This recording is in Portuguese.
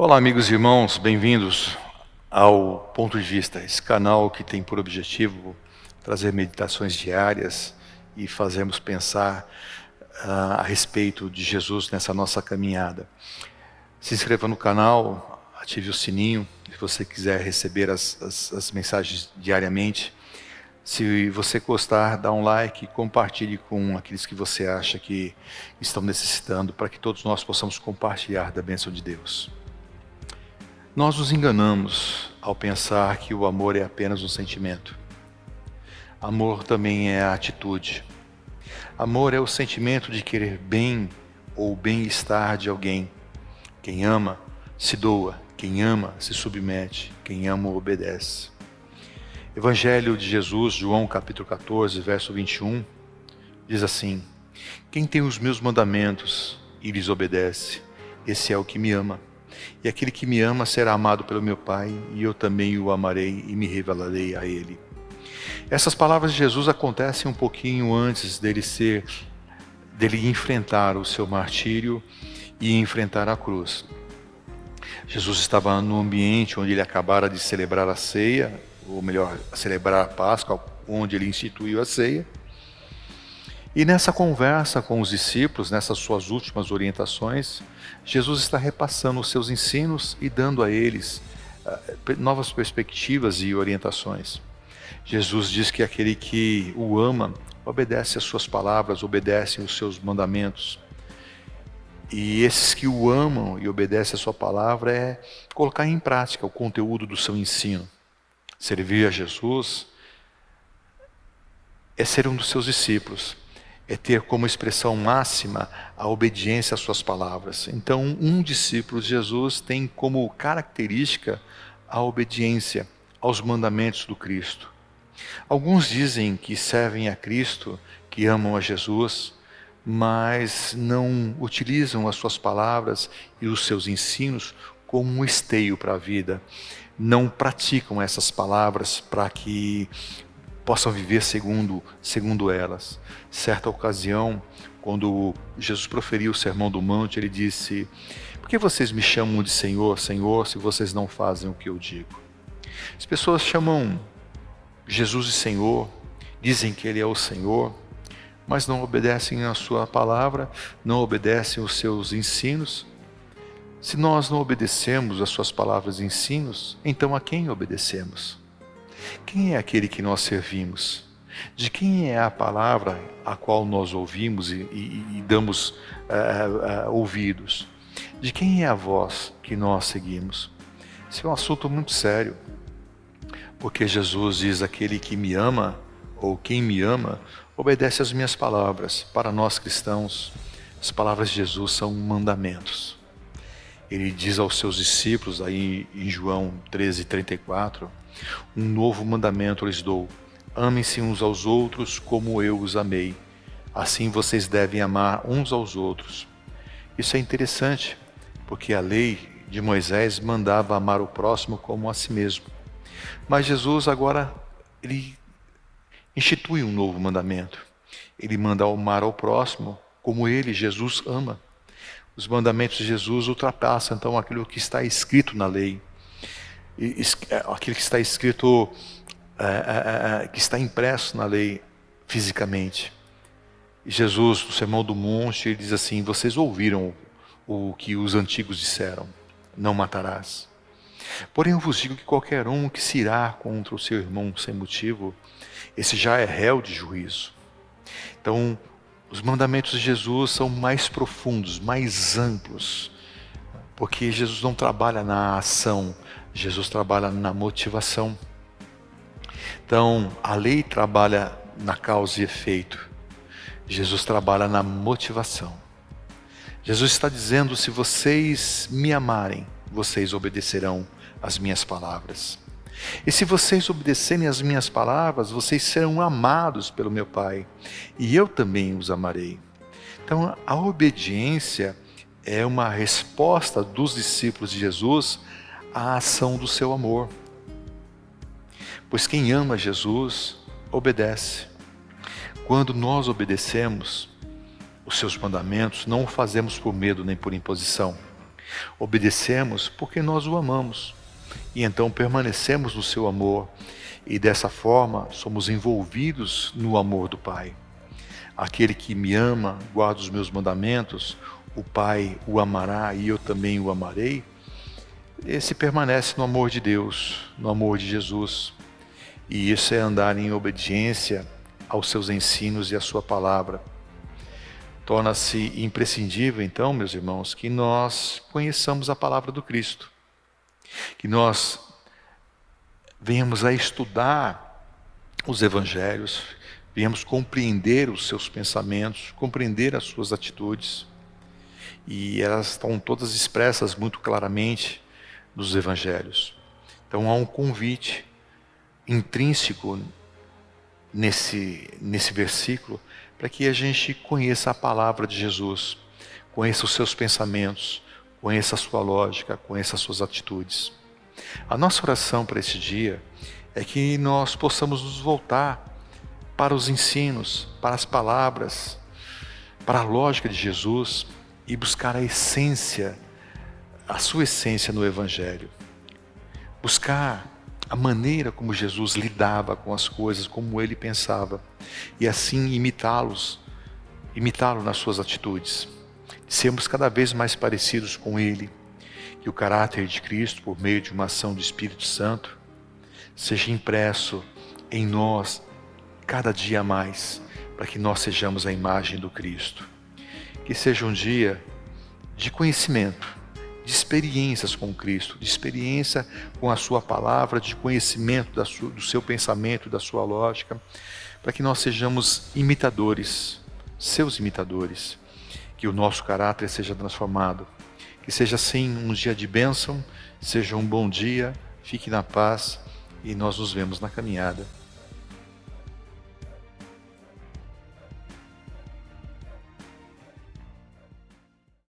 Olá, amigos e irmãos, bem-vindos ao Ponto de Vista, esse canal que tem por objetivo trazer meditações diárias e fazermos pensar a respeito de Jesus nessa nossa caminhada. Se inscreva no canal, ative o sininho, se você quiser receber as mensagens diariamente. Se você gostar, dá um like, compartilhe com aqueles que você acha que estão necessitando, para que todos nós possamos compartilhar da bênção de Deus. Nós nos enganamos ao pensar que o amor é apenas um sentimento. Amor também é a atitude. Amor é o sentimento de querer bem ou bem-estar de alguém. Quem ama se doa, quem ama se submete, quem ama obedece. Evangelho de Jesus, João capítulo 14, verso 21, diz assim: quem tem os meus mandamentos e lhes obedece, esse é o que me ama. E aquele que me ama será amado pelo meu Pai, e eu também o amarei e me revelarei a ele. Essas palavras de Jesus acontecem um pouquinho antes dele enfrentar o seu martírio e enfrentar a cruz. Jesus estava no ambiente onde ele acabara de celebrar a ceia, ou melhor, celebrar a Páscoa, onde ele instituiu a ceia. E nessa conversa com os discípulos, nessas suas últimas orientações, Jesus está repassando os seus ensinos e dando a eles novas perspectivas e orientações. Jesus diz que aquele que o ama obedece às suas palavras, obedece aos seus mandamentos. E esses que o amam e obedecem à sua palavra é colocar em prática o conteúdo do seu ensino. Servir a Jesus é ser um dos seus discípulos, é ter como expressão máxima a obediência às suas palavras. Então, um discípulo de Jesus tem como característica a obediência aos mandamentos do Cristo. Alguns dizem que servem a Cristo, que amam a Jesus, mas não utilizam as suas palavras e os seus ensinos como um esteio para a vida. Não praticam essas palavras para que possam viver segundo elas. Certa ocasião, quando Jesus proferiu o Sermão do Monte, ele disse: por que vocês me chamam de Senhor, Senhor, se vocês não fazem o que eu digo? As pessoas chamam Jesus de Senhor, dizem que Ele é o Senhor, mas não obedecem a sua palavra, não obedecem os seus ensinos. Se nós não obedecemos as suas palavras e ensinos, então a quem obedecemos? Quem é aquele que nós servimos? De quem é a palavra a qual nós ouvimos e damos ouvidos? De quem é a voz que nós seguimos? Isso é um assunto muito sério, porque Jesus diz: aquele que me ama, ou quem me ama, obedece às minhas palavras. Para nós cristãos, as palavras de Jesus são mandamentos. Ele diz aos seus discípulos, aí em João 13:34, um novo mandamento lhes dou: amem-se uns aos outros como eu os amei. Assim vocês devem amar uns aos outros. Isso é interessante, porque a lei de Moisés mandava amar o próximo como a si mesmo. Mas Jesus agora, ele institui um novo mandamento. Ele manda amar ao próximo como ele, Jesus, ama. Os mandamentos de Jesus ultrapassam então aquilo que está escrito na lei. Aquilo que está escrito, que está impresso na lei fisicamente. E Jesus, no Sermão do Monte, ele diz assim: vocês ouviram o que os antigos disseram: não matarás. Porém eu vos digo que qualquer um que se irá contra o seu irmão sem motivo, esse já é réu de juízo. Então, os mandamentos de Jesus são mais profundos, mais amplos, porque Jesus não trabalha na ação, Jesus trabalha na motivação. Então, a lei trabalha na causa e efeito, Jesus trabalha na motivação. Jesus está dizendo: se vocês me amarem, vocês obedecerão às minhas palavras. E se vocês obedecerem às minhas palavras, vocês serão amados pelo meu Pai, e eu também os amarei. Então, a obediência é uma resposta dos discípulos de Jesus à ação do seu amor. Pois quem ama Jesus, obedece. Quando nós obedecemos os seus mandamentos, não o fazemos por medo nem por imposição, Obedecemos porque nós o amamos. E então permanecemos no seu amor. E dessa forma somos envolvidos no amor do Pai. Aquele que me ama, guarda os meus mandamentos, o Pai o amará e eu também o amarei. Esse permanece no amor de Deus, no amor de Jesus. E isso é andar em obediência aos seus ensinos e à sua palavra. Torna-se imprescindível, então, meus irmãos, que nós conheçamos a palavra do Cristo. Que nós venhamos a estudar os evangelhos, venhamos compreender os seus pensamentos, compreender as suas atitudes. E elas estão todas expressas muito claramente nos evangelhos. Então há um convite intrínseco nesse versículo para que a gente conheça a palavra de Jesus, conheça os seus pensamentos, conheça a sua lógica, conheça as suas atitudes. A nossa oração para esse dia é que nós possamos nos voltar para os ensinos, para as palavras, para a lógica de Jesus e buscar a essência, a sua essência no Evangelho. Buscar a maneira como Jesus lidava com as coisas, como ele pensava, e assim imitá-lo nas suas atitudes. Sermos cada vez mais parecidos com ele, que o caráter de Cristo, por meio de uma ação do Espírito Santo, seja impresso em nós cada dia mais, para que nós sejamos a imagem do Cristo. Que seja um dia de conhecimento, de experiências com Cristo, de experiência com a sua palavra, de conhecimento do seu pensamento, da sua lógica, para que nós sejamos imitadores, seus imitadores, que o nosso caráter seja transformado. Que seja assim um dia de bênção, seja um bom dia, fique na paz e nós nos vemos na caminhada.